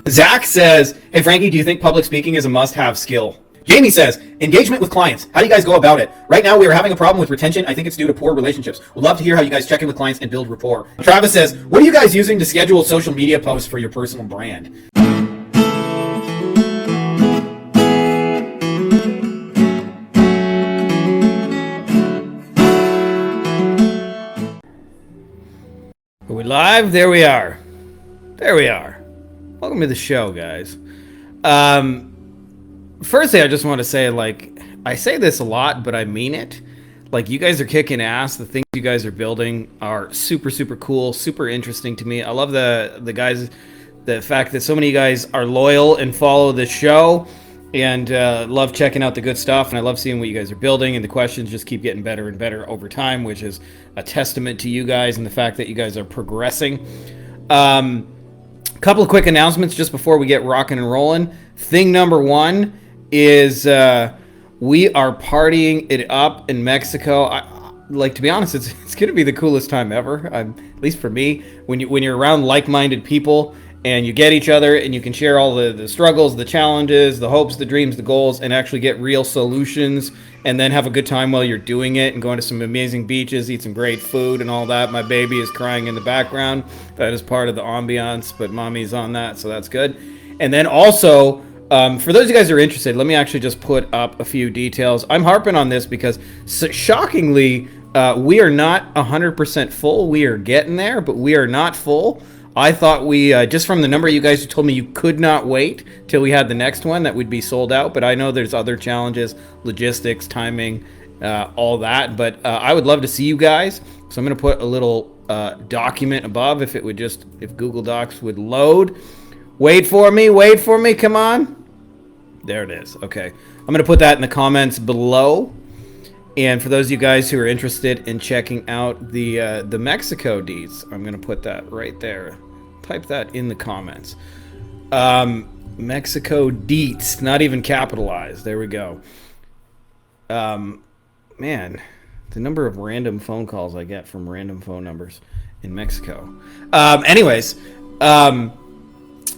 Zach says, hey, Frankie, do you think public speaking is a must-have skill? Jamie says, engagement with clients. How do you guys go about it? Right now, we are having a problem with retention. I think it's due to poor relationships. Would love to hear how you guys check in with clients and build rapport. Travis says, what are you guys using to schedule social media posts for your personal brand? Are we live? There we are. There we are. Welcome to the show, guys. Firstly, I just want to say, like, I say this a lot, but I mean it. Like, you guys are kicking ass. The things you guys are building are super, super cool, super interesting to me. I love the guys, the fact that so many of you guys are loyal and follow the show and love checking out the good stuff. And I love seeing what you guys are building, and the questions just keep getting better and better over time, which is a testament to you guys and the fact that you guys are progressing. Couple of quick announcements just before we get rocking and rolling. Thing number one is we are partying it up in Mexico. Like, to be honest, it's going to be the coolest time ever. At least for me, when you're around like-minded people and you get each other and you can share all the struggles, the challenges, the hopes, the dreams, the goals, and actually get real solutions, and then have a good time while you're doing it and going to some amazing beaches, eat some great food and all that. My baby is crying in the background. That is part of the ambiance, but mommy's on that, so that's good. And then also, for those of you guys who are interested, let me actually just put up a few details. I'm harping on this because, shockingly, we are not 100% full. We are getting there, but we are not full. I thought we, just from the number of you guys who told me you could not wait till we had the next one, that we'd be sold out. But I know there's other challenges, logistics, timing, all that. But I would love to see you guys. So I'm going to put a little document above if Google Docs would load. Wait for me, come on. There it is. Okay. I'm going to put that in the comments below. And for those of you guys who are interested in checking out the Mexico deets, I'm going to put that right there. Type that in the comments. Mexico deets, not even capitalized. There we go. Man, the number of random phone calls I get from random phone numbers in Mexico. Anyways,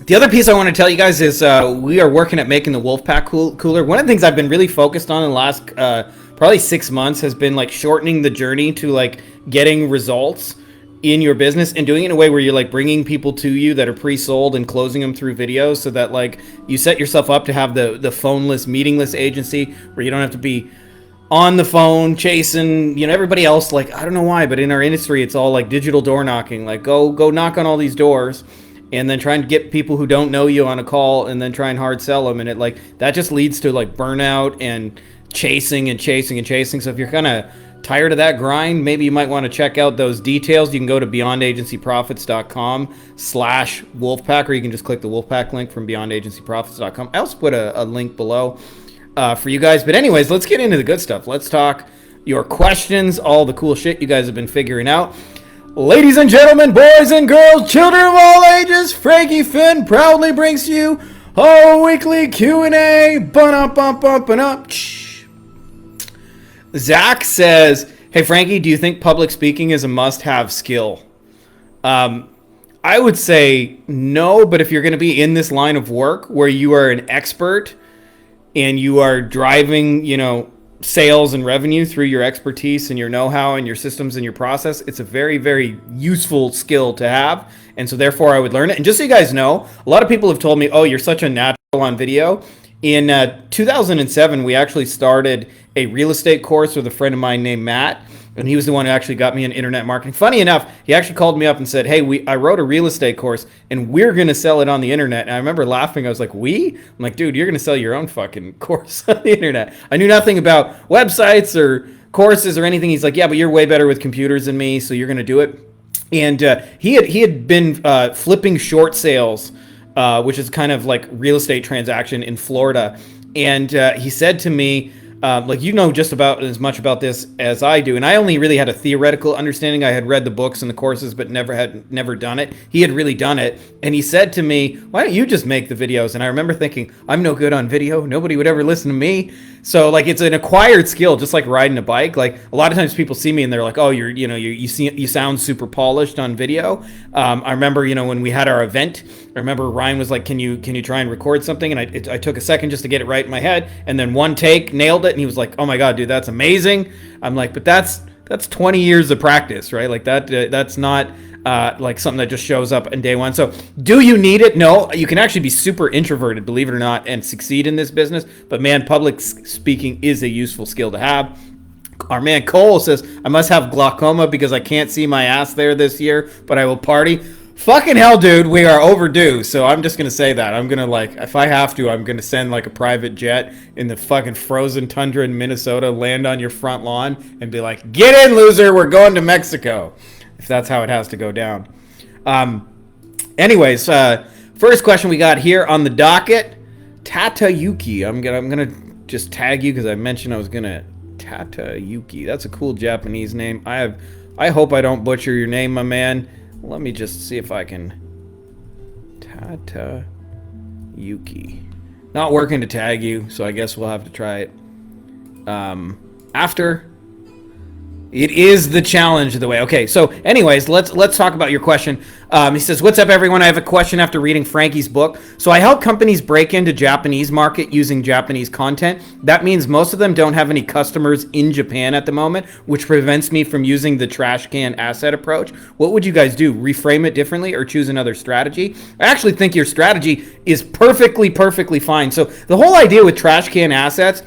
the other piece I want to tell you guys is we are working at making the Wolfpack cooler. One of the things I've been really focused on in the last probably 6 months has been like shortening the journey to like getting results in your business and doing it in a way where you're like bringing people to you that are pre-sold and closing them through videos, so that like you set yourself up to have the phoneless, meetingless agency where you don't have to be on the phone chasing, everybody else. Like, I don't know why, but in our industry, it's all like digital door knocking. Like, go knock on all these doors and then trying to get people who don't know you on a call and then try and hard sell them. And it like, that just leads to like burnout and chasing. So if you're kind of tired of that grind, maybe you might want to check out those details. You can go to beyondagencyprofits.com/Wolfpack, or you can just click the Wolfpack link from beyondagencyprofits.com. I also put a link below for you guys. But anyways, let's get into the good stuff. Let's talk your questions, all the cool shit you guys have been figuring out. Ladies and gentlemen, boys and girls, children of all ages, Frankie Fihn proudly brings you our weekly Q&A. Bun-up. Zach says, hey, Frankie, do you think public speaking is a must-have skill? I would say no, but if you're going to be in this line of work where you are an expert and you are driving, sales and revenue through your expertise and your know-how and your systems and your process, it's a very, very useful skill to have. And so therefore I would learn it. And just so you guys know, a lot of people have told me, oh, you're such a natural on video. In 2007, we actually started a real estate course with a friend of mine named Matt, and he was the one who actually got me in internet marketing. Funny enough, he actually called me up and said, hey, I wrote a real estate course, and we're going to sell it on the internet. And I remember laughing. I was like, we? I'm like, dude, you're going to sell your own fucking course on the internet. I knew nothing about websites or courses or anything. He's like, yeah, but you're way better with computers than me, so you're going to do it. And he had been flipping short sales, which is kind of like real estate transaction in Florida. And he said to me, like you know just about as much about this as I do, and I only really had a theoretical understanding. I had read the books and the courses, but never done it. He had really done it, and he said to me, "Why don't you just make the videos?" And I remember thinking, "I'm no good on video. Nobody would ever listen to me." So like it's an acquired skill, just like riding a bike. Like a lot of times people see me and they're like, "Oh, you sound super polished on video." I remember when we had our event, I remember Ryan was like, "Can you try and record something?" And I took a second just to get it right in my head, and then one take nailed it. And he was like, "Oh my God, dude, that's amazing." I'm like, "But that's 20 years of practice, right? Like that's not like something that just shows up in day one." So do you need it? No, you can actually be super introverted, believe it or not, and succeed in this business. But man, public speaking is a useful skill to have. Our man Cole says, "I must have glaucoma because I can't see my ass there this year, but I will party." Fucking hell, dude, we are overdue. So I'm just going to say that. I'm going to, like, if I have to, I'm going to send, like, a private jet in the fucking frozen tundra in Minnesota, land on your front lawn, and be like, "Get in, loser, we're going to Mexico." If that's how it has to go down. Anyways, first question we got here on the docket, Tata Yuki. I'm gonna just tag you because I mentioned I was going to Tata Yuki. That's a cool Japanese name. I hope I don't butcher your name, my man. Let me just see if I can. Tata Yuki. Not working to tag you, so I guess we'll have to try it after. It is the challenge of the way. Okay, so anyways, let's talk about your question. He says, "What's up, everyone? I have a question after reading Frankie's book. So I help companies break into Japanese market using Japanese content. That means most of them don't have any customers in Japan at the moment, which prevents me from using the trash can asset approach. What would you guys do? Reframe it differently or choose another strategy?" I actually think your strategy is perfectly fine. So the whole idea with trash can assets,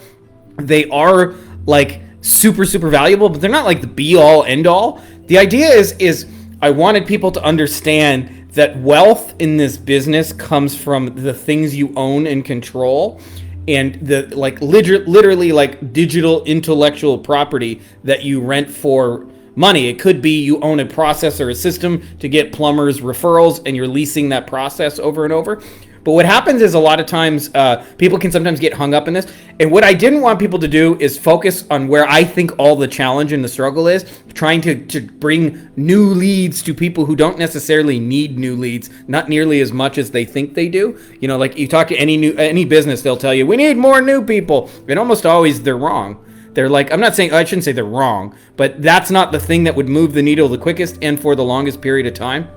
they are like super valuable, but they're not like the be all end all. The idea is I wanted people to understand that wealth in this business comes from the things you own and control, and the like literally like digital intellectual property that you rent for money. It could be you own a process or a system to get plumbers referrals and you're leasing that process over and over. But what happens is a lot of times people can sometimes get hung up in this. And what I didn't want people to do is focus on where I think all the challenge and the struggle is, trying to bring new leads to people who don't necessarily need new leads, not nearly as much as they think they do. Like you talk to any business, they'll tell you, "We need more new people." And almost always they're wrong. They're like, I shouldn't say they're wrong, but that's not the thing that would move the needle the quickest and for the longest period of time.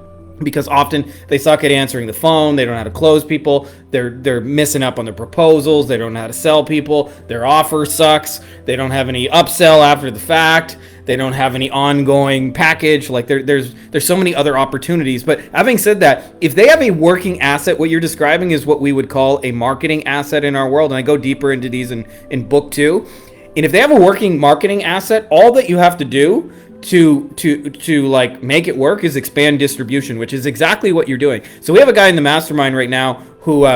Because often they suck at answering the phone, they don't know how to close people, they're missing up on their proposals, they don't know how to sell people, their offer sucks, they don't have any upsell after the fact, they don't have any ongoing package. Like there's so many other opportunities. But having said that, if they have a working asset, what you're describing is what we would call a marketing asset in our world, and I go deeper into these in book 2. And if they have a working marketing asset, all that you have to do to like make it work is expand distribution, which is exactly what you're doing. So we have a guy in the mastermind right now who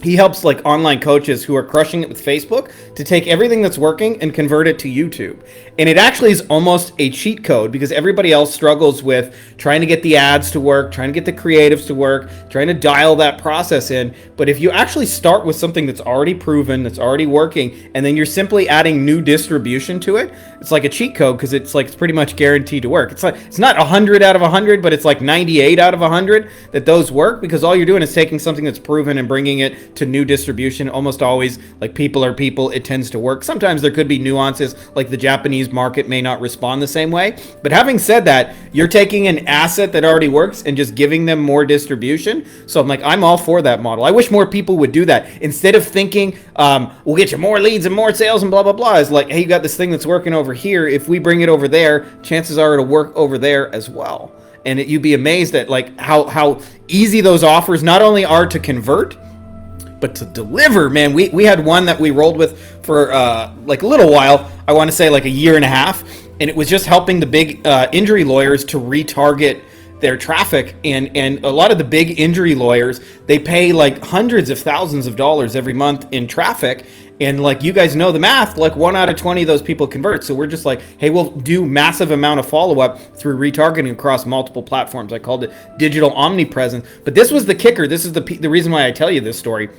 he helps like online coaches who are crushing it with Facebook to take everything that's working and convert it to YouTube. And it actually is almost a cheat code because everybody else struggles with trying to get the ads to work, trying to get the creatives to work, trying to dial that process in. But if you actually start with something that's already proven, that's already working, and then you're simply adding new distribution to it, it's like a cheat code because it's pretty much guaranteed to work. It's not 100 out of 100, but it's like 98 out of 100 that those work because all you're doing is taking something that's proven and bringing it to new distribution. Almost always, like people are people, it tends to work. Sometimes there could be nuances, like the Japanese market may not respond the same way. But having said that, you're taking an asset that already works and just giving them more distribution. So I'm all for that model. I wish more people would do that instead of thinking we'll get you more leads and more sales and blah blah blah. It's like, hey, you got this thing that's working over here. If we bring it over there, chances are it'll work over there as well. And you'd be amazed at like how easy those offers not only are to convert, but to deliver. Man, we had one that we rolled with for like a little while. I want to say like a year and a half, and it was just helping the big injury lawyers to retarget their traffic. And a lot of the big injury lawyers, they pay like hundreds of thousands of dollars every month in traffic. And like you guys know the math, like 1 out of 20 of those people convert. So we're just like, hey, we'll do massive amount of follow-up through retargeting across multiple platforms. I called it digital omnipresence. But this was the kicker. This is the reason why I tell you this story.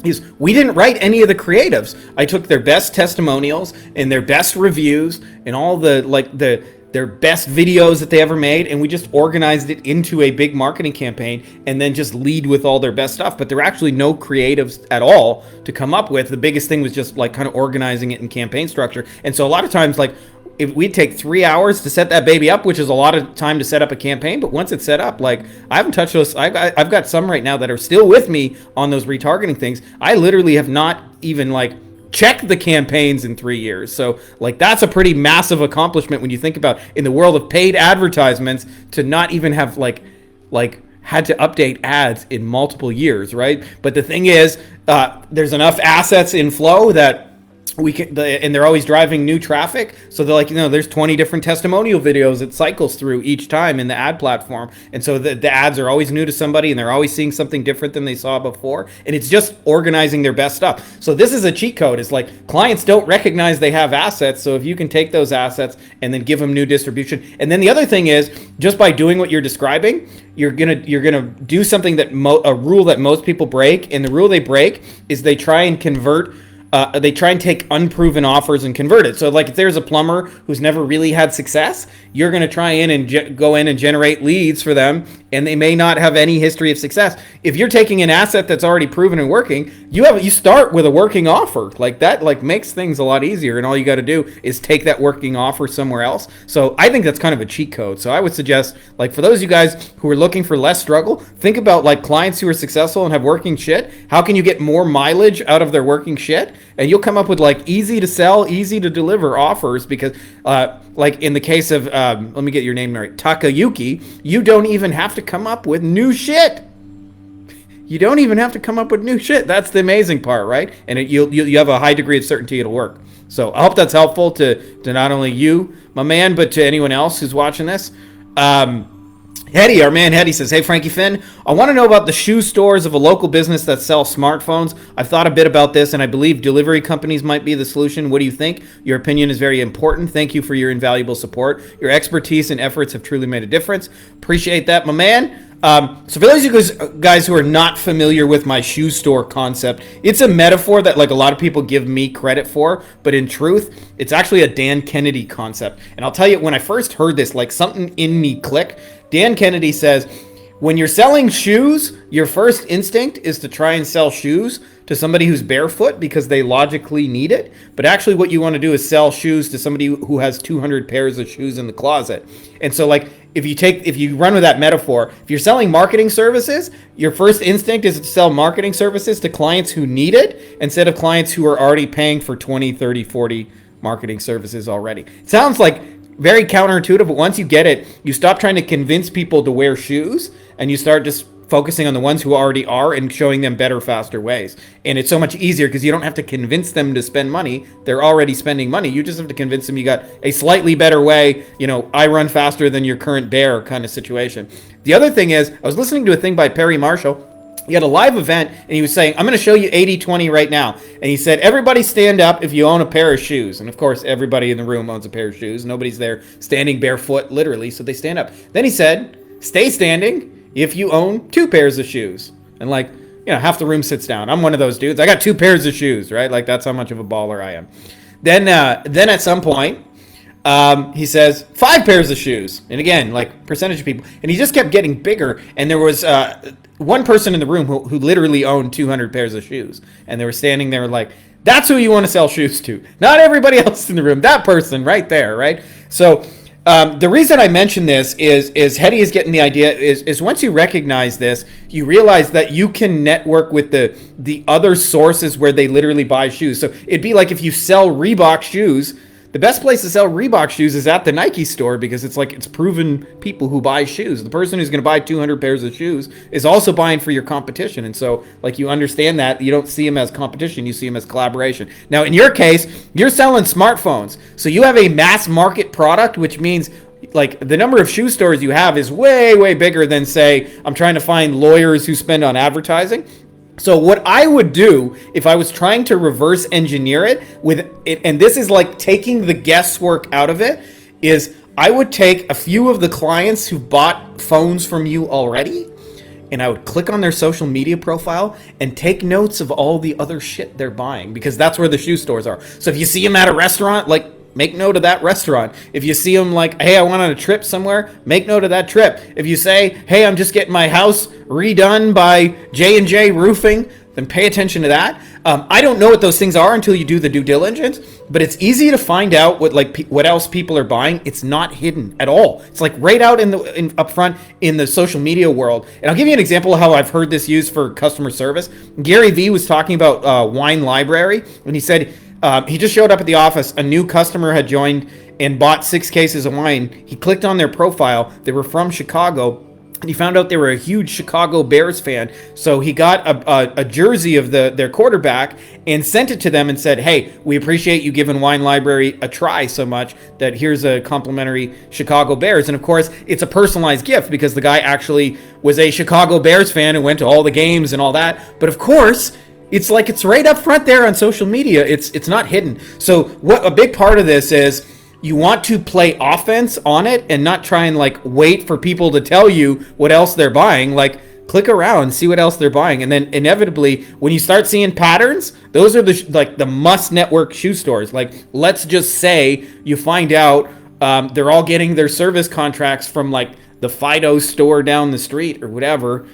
is we didn't write any of the creatives. I took their best testimonials and their best reviews and all their best videos that they ever made, and we just organized it into a big marketing campaign and then just lead with all their best stuff. But there were actually no creatives at all to come up with. The biggest thing was just like kind of organizing it in campaign structure. And so a lot of times, like, if we take 3 hours to set that baby up, which is a lot of time to set up a campaign, but once it's set up, like, I haven't touched those. I've got some right now that are still with me on those retargeting things. I literally have not even like checked the campaigns in 3 years. So like, that's a pretty massive accomplishment when you think about in the world of paid advertisements to not even have like had to update ads in multiple years, right? But the thing is, there's enough assets in flow that we can, and they're always driving new traffic. So they're like, there's 20 different testimonial videos it cycles through each time in the ad platform. And so the ads are always new to somebody and they're always seeing something different than they saw before. And it's just organizing their best stuff. So this is a cheat code. It's like clients don't recognize they have assets. So if you can take those assets and then give them new distribution. And then the other thing is, just by doing what you're describing, you're gonna do something that a rule that most people break. And the rule they break is they try and convert. They try and take unproven offers and convert it. So like, if there's a plumber who's never really had success, you're going to try in and go in and generate leads for them, and they may not have any history of success. If you're taking an asset that's already proven and working, you start with a working offer. Like that, like, makes things a lot easier, and all you got to do is take that working offer somewhere else. So I think that's kind of a cheat code. So I would suggest, like, for those of you guys who are looking for less struggle, think about like clients who are successful and have working shit. How can you get more mileage out of their working shit? And you'll come up with like easy to sell, easy to deliver offers, because like in the case of, let me get your name right, Takayuki, you don't even have to come up with new shit. You don't even have to come up with new shit. That's the amazing part, right? And you have a high degree of certainty it'll work. So I hope that's helpful to not only you, my man, but to anyone else who's watching this. Hetty, our man Hetty says, hey, Frankie Fihn, I want to know about the shoe stores of a local business that sells smartphones. I've thought a bit about this, and I believe delivery companies might be the solution. What do you think? Your opinion is very important. Thank you for your invaluable support. Your expertise and efforts have truly made a difference. Appreciate that, my man. So for those of you guys who are not familiar with my shoe store concept, it's a metaphor that like a lot of people give me credit for, but in truth, it's actually a Dan Kennedy concept. And I'll tell you, when I first heard this, like something in me clicked. Dan Kennedy says, when you're selling shoes, your first instinct is to try and sell shoes to somebody who's barefoot because they logically need it. But actually what you want to do is sell shoes to somebody who has 200 pairs of shoes in the closet. And so like, if you run with that metaphor, if you're selling marketing services, your first instinct is to sell marketing services to clients who need it instead of clients who are already paying for 20, 30, 40 marketing services already. It sounds like very counterintuitive, but once you get it, you stop trying to convince people to wear shoes and you start just focusing on the ones who already are and showing them better, faster ways. And it's so much easier because you don't have to convince them to spend money. They're already spending money. You just have to convince them you got a slightly better way, I run faster than your current bear kind of situation. The other thing is, I was listening to a thing by Perry Marshall. He had a live event and he was saying, I'm going to show you 80-20 right now. And he said, everybody stand up if you own a pair of shoes. And of course, everybody in the room owns a pair of shoes. Nobody's there standing barefoot, literally, so they stand up. Then he said, stay standing if you own 2 pairs of shoes. And like, half the room sits down. I'm one of those dudes. I got 2 pairs of shoes, right? Like, that's how much of a baller I am. Then at some point, he says 5 pairs of shoes. And again, like percentage of people. And he just kept getting bigger. And there was one person in the room who literally owned 200 pairs of shoes. And they were standing there like, that's who you want to sell shoes to. Not everybody else in the room. That person right there, right? So the reason I mention this is Hetty is getting the idea is once you recognize this, you realize that you can network with the other sources where they literally buy shoes. So it'd be like if you sell Reebok shoes, the best place to sell Reebok shoes is at the Nike store because it's proven people who buy shoes. The person who's going to buy 200 pairs of shoes is also buying for your competition. And so like you understand that you don't see them as competition, you see them as collaboration. Now in your case, you're selling smartphones. So you have a mass market product, which means like the number of shoe stores you have is way, way bigger than say, I'm trying to find lawyers who spend on advertising. So what I would do if I was trying to reverse engineer it with it, and this is like taking the guesswork out of it, is I would take a few of the clients who bought phones from you already, and I would click on their social media profile and take notes of all the other shit they're buying, because that's where the shoe stores are. So if you see them at a restaurant, like, make note of that restaurant. If you see them like, hey, I went on a trip somewhere, make note of that trip. If you say, hey, I'm just getting my house redone by J&J Roofing, then pay attention to that. I don't know what those things are until you do the due diligence, but it's easy to find out what else people are buying. It's not hidden at all. It's like right out up front in the social media world. And I'll give you an example of how I've heard this used for customer service. Gary Vee was talking about Wine Library, and he said he just showed up at the office. A new customer had joined and bought 6 cases of wine. He clicked on their profile. They were from Chicago. And he found out they were a huge Chicago Bears fan. So he got a jersey of their quarterback and sent it to them and said, hey, we appreciate you giving Wine Library a try so much that here's a complimentary Chicago Bears. And of course, it's a personalized gift because the guy actually was a Chicago Bears fan and went to all the games and all that. But of course, it's right up front there on social media. It's not hidden. So what a big part of this is, you want to play offense on it and not try and like wait for people to tell you what else they're buying. Like, click around, see what else they're buying. And then inevitably, when you start seeing patterns, those are the must network shoe stores. Like, let's just say you find out they're all getting their service contracts from like the Fido store down the street or whatever.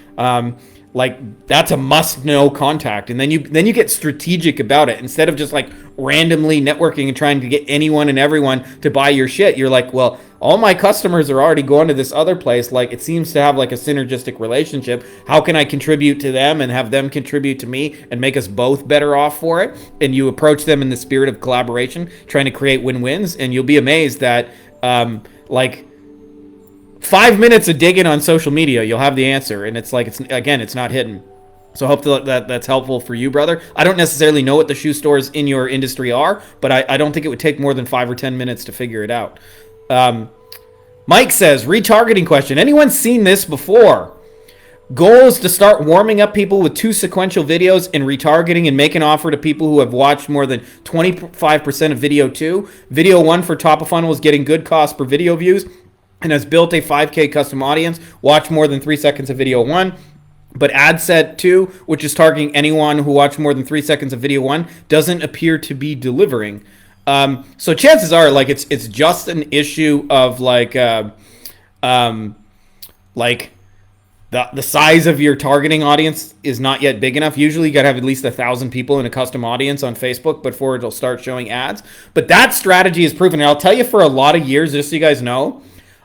Like, that's a must-know contact. And then you get strategic about it. Instead of just like randomly networking and trying to get anyone and everyone to buy your shit, you're like, well, all my customers are already going to this other place. Like, it seems to have like a synergistic relationship. How can I contribute to them and have them contribute to me and make us both better off for it? And you approach them in the spirit of collaboration, trying to create win-wins. And you'll be amazed that like 5 minutes of digging on social media, you'll have the answer. And it's like, it's not hidden. So I hope that's helpful for you, brother. I don't necessarily know what the shoe stores in your industry are, but I don't think it would take more than 5 or 10 minutes to figure it out. Mike says, retargeting question. Anyone seen this before? Goal is to start warming up people with 2 sequential videos and retargeting and make an offer to people who have watched more than 25% of video 2. Video 1 for top of funnel is getting good cost per video views and has built a 5K custom audience. Watch more than 3 seconds of video 1. But ad set 2, which is targeting anyone who watched more than 3 seconds of video 1, doesn't appear to be delivering. So chances are, like, it's just an issue of like the size of your targeting audience is not yet big enough. Usually you got to have at least 1,000 people in a custom audience on Facebook before it'll start showing ads. But that strategy is proven. And I'll tell you, for a lot of years, just so you guys know,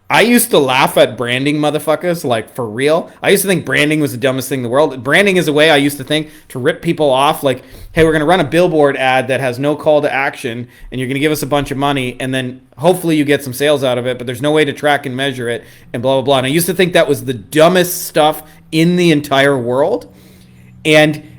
I used to laugh at branding motherfuckers, like, for real. I used to think branding was the dumbest thing in the world. Branding is a way I used to think to rip people off, like, hey, we're going to run a billboard ad that has no call to action, and you're going to give us a bunch of money, and then hopefully you get some sales out of it, but there's no way to track and measure it, and blah, blah, blah. And I used to think that was the dumbest stuff in the entire world. And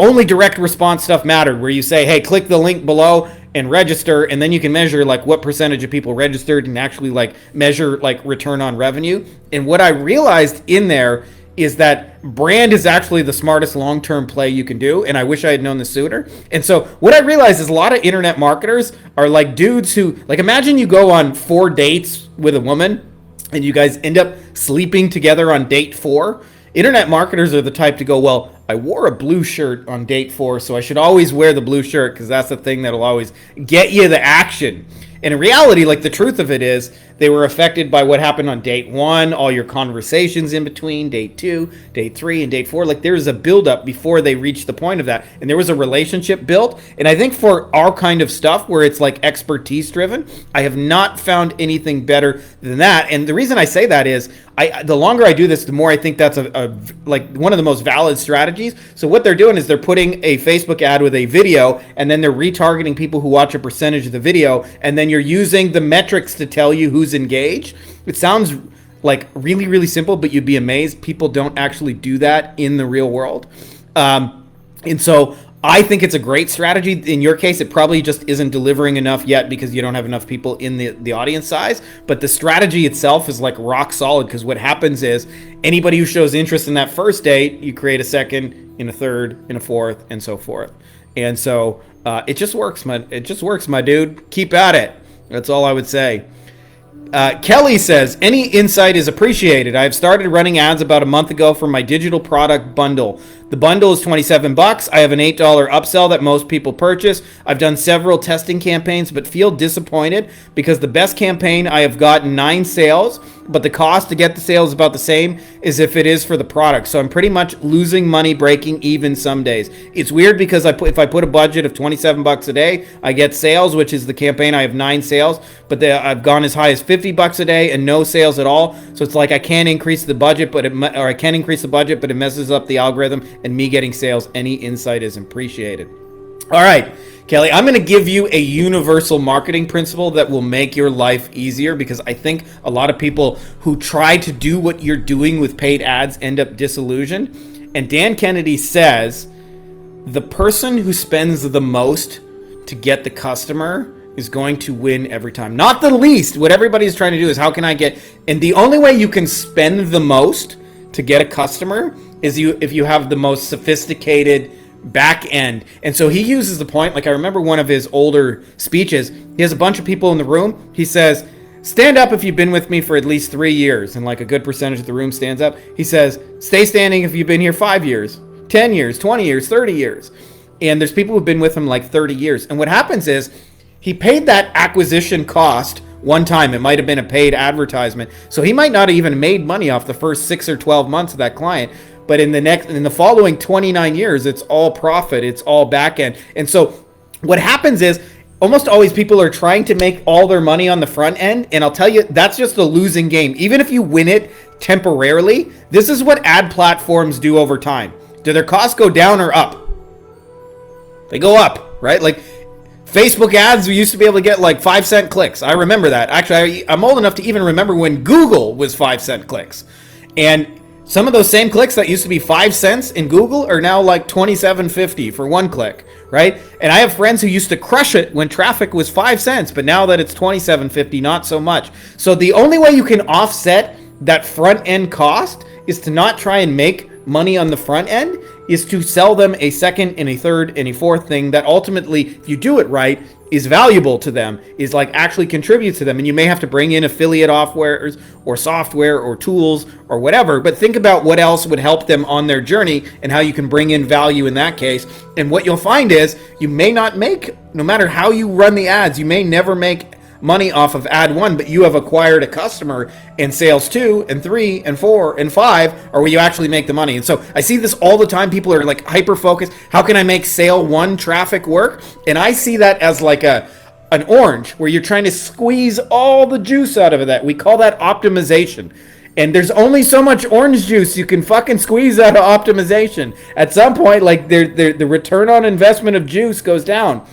only direct response stuff mattered, where you say, hey, click the link below and register, and then you can measure like what percentage of people registered and actually like measure like return on revenue. And what I realized in there is that brand is actually the smartest long-term play you can do, and I wish I had known this sooner. And so what I realized is a lot of internet marketers are like dudes who, like, imagine you go on 4 dates with a woman and you guys end up sleeping together on date 4. Internet marketers are the type to go, well, I wore a blue shirt on date 4, so I should always wear the blue shirt because that's the thing that'll always get you the action. And in reality, like, the truth of it is they were affected by what happened on date 1, all your conversations in between, date 2, date 3, and date 4. Like, there's a buildup before they reach the point of that. And there was a relationship built. And I think for our kind of stuff where it's like expertise driven, I have not found anything better than that. And the reason I say that is the longer I do this, the more I think that's like one of the most valid strategies. So what they're doing is they're putting a Facebook ad with a video, and then they're retargeting people who watch a percentage of the video, and then you're using the metrics to tell you who's engaged. It sounds like really, really simple, but you'd be amazed. People don't actually do that in the real world. And so I think it's a great strategy. In your case, it probably just isn't delivering enough yet because you don't have enough people in the audience size. But the strategy itself is like rock solid, because what happens is anybody who shows interest in that first date, you create a second, in a third, in a fourth, and so forth. And so it just works, my dude. Keep at it. That's all I would say. Kelly says, any insight is appreciated. I have started running ads about a month ago for my digital product bundle. The bundle is $27. I have an $8 upsell that most people purchase. I've done several testing campaigns, but feel disappointed because the best campaign I have gotten 9 sales, but the cost to get the sales is about the same as if it is for the product. So I'm pretty much losing money, breaking even some days. It's weird because if I put a budget of $27 a day, I get sales, which is the campaign. I have 9 sales, but I've gone as high as $50 a day and no sales at all. So it's like I can't increase the budget, but it messes up the algorithm and me getting sales. Any insight is appreciated. All right, Kelly, I'm going to give you a universal marketing principle that will make your life easier, because I think a lot of people who try to do what you're doing with paid ads end up disillusioned. And Dan Kennedy says, the person who spends the most to get the customer is going to win every time. Not the least. What everybody's trying to do is, how can I get, and the only way you can spend the most to get a customer is if you have the most sophisticated back end. And so he uses the point, like I remember one of his older speeches, he has a bunch of people in the room. He says, stand up if you've been with me for at least 3 years. And like a good percentage of the room stands up. He says, stay standing if you've been here 5 years, 10 years, 20 years, 30 years. And there's people who've been with him like 30 years. And what happens is, he paid that acquisition cost one time. It might have been a paid advertisement. So he might not have even made money off the first 6 or 12 months of that client. But in the following 29 years, it's all profit. It's all back end. And so what happens is, almost always people are trying to make all their money on the front end. And I'll tell you, that's just a losing game. Even if you win it temporarily, this is what ad platforms do over time. Do their costs go down or up? They go up, right? Like, Facebook ads, we used to be able to get like 5-cent clicks. I remember that. Actually, I'm old enough to even remember when Google was 5-cent clicks. And some of those same clicks that used to be 5 cents in Google are now like $27.50 for 1 click, right? And I have friends who used to crush it when traffic was 5 cents, but now that it's $27.50, not so much. So the only way you can offset that front end cost is to not try and make money on the front end, is to sell them a second and a third and a fourth thing that ultimately, if you do it right, is valuable to them, is like actually contributes to them. And you may have to bring in affiliate offers or software or tools or whatever, but think about what else would help them on their journey and how you can bring in value in that case. And what you'll find is, you may not make, no matter how you run the ads, you may never make money off of ad 1, but you have acquired a customer, and sales 2 and 3 and 4 and 5 are where you actually make the money. And so I see this all the time. People are like hyper focused. How can I make sale 1 traffic work? And I see that as like an orange where you're trying to squeeze all the juice out of that. We call that optimization. And there's only so much orange juice you can fucking squeeze out of optimization. At some point, like the return on investment of juice goes down.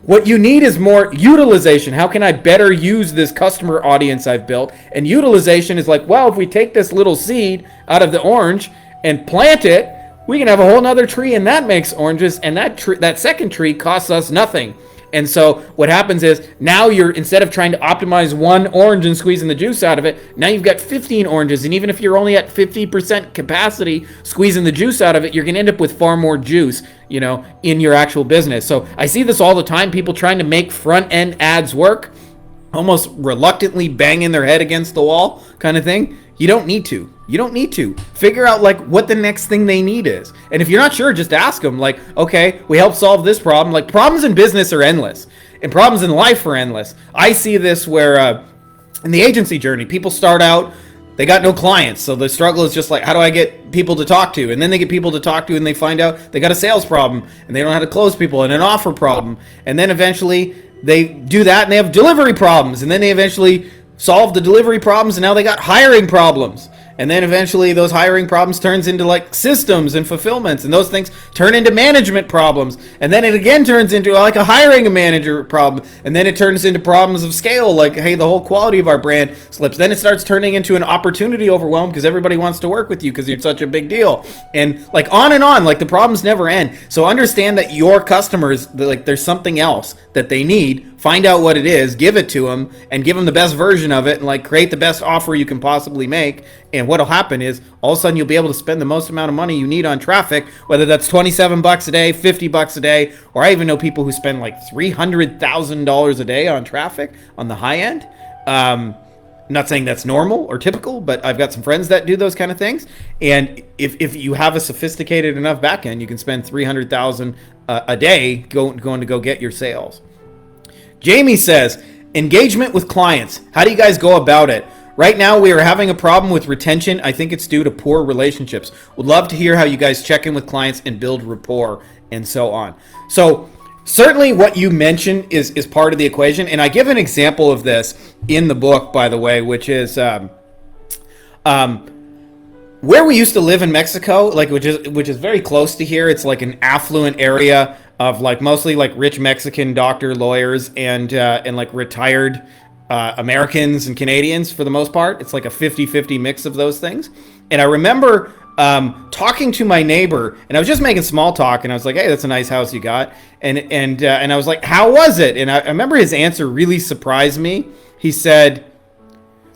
What you need is more utilization. How can I better use this customer audience I've built? And utilization is like, well, if we take this little seed out of the orange and plant it, we can have a whole nother tree, and that makes oranges, and that second tree costs us nothing. And so what happens is, now you're, instead of trying to optimize 1 orange and squeezing the juice out of it, now you've got 15 oranges. And even if you're only at 50% capacity squeezing the juice out of it, you're going to end up with far more juice, in your actual business. So I see this all the time, people trying to make front end ads work, almost reluctantly banging their head against the wall kind of thing. You don't need to. You don't need to. Figure out like what the next thing they need is. And if you're not sure, just ask them, like, okay, we help solve this problem. Like, problems in business are endless, and problems in life are endless. I see this where in the agency journey, people start out, they got no clients. So the struggle is just like, how do I get people to talk to? And then they get people to talk to, and they find out they got a sales problem, and they don't know how to close people, and an offer problem. And then eventually they do that, and they have delivery problems. And then they eventually solve the delivery problems, and now they got hiring problems. And then eventually those hiring problems turns into like systems and fulfillments, and those things turn into management problems. And then it again turns into like a hiring a manager problem. And then it turns into problems of scale, like, hey, the whole quality of our brand slips. Then it starts turning into an opportunity overwhelm because everybody wants to work with you because you're such a big deal. And like on and on, like the problems never end. So understand that your customers, like there's something else that they need. Find out what it is, give it to them, and give them the best version of it, and like create the best offer you can possibly make. And what'll happen is, all of a sudden you'll be able to spend the most amount of money you need on traffic, whether that's $27 a day, $50 a day, or I even know people who spend like $300,000 a day on traffic on the high end. I'm not saying that's normal or typical, but I've got some friends that do those kind of things. And if you have a sophisticated enough backend, you can spend $300,000 a day going to go get your sales. Jamie says, engagement with clients. How do you guys go about it? Right now, we are having a problem with retention. I think it's due to poor relationships. Would love to hear how you guys check in with clients and build rapport and so on. So certainly what you mentioned is part of the equation. And I give an example of this in the book, by the way, which is where we used to live in Mexico, like which is very close to here. It's like an affluent area of like mostly like rich Mexican doctor, lawyers, and like retired Americans and Canadians for the most part. It's like a 50-50 mix of those things. And I remember talking to my neighbor, and I was just making small talk, and I was like, "Hey, that's a nice house you got." And I was like, "How was it?" And I remember his answer really surprised me. He said,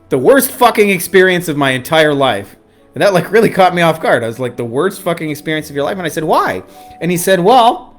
"The worst fucking experience of my entire life." And that like really caught me off guard. I was like, "The worst fucking experience of your life?" And I said, "Why?" And he said, "Well,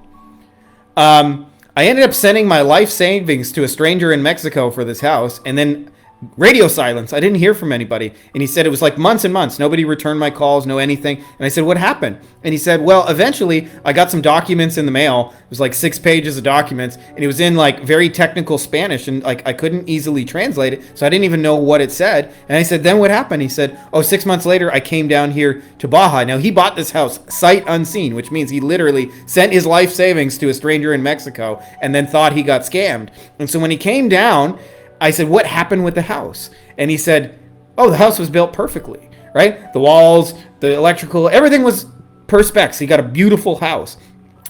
I ended up sending my life savings to a stranger in Mexico for this house, and then radio silence. I didn't hear from anybody." And he said it was like months and months. Nobody returned my calls, no anything. And I said, "What happened?" And he said, "Well, eventually I got some documents in the mail. It was like 6 pages of documents, and it was in like very technical Spanish, and like I couldn't easily translate it, so I didn't even know what it said." And I said, "Then what happened?" He said, "Oh, 6 months later I came down here to Baja." Now he bought this house sight unseen, which means he literally sent his life savings to a stranger in Mexico and then thought he got scammed. And so when he came down, I said, "What happened with the house?" And he said, "Oh, the house was built perfectly, right? The walls, the electrical, everything was per specs. He got a beautiful house."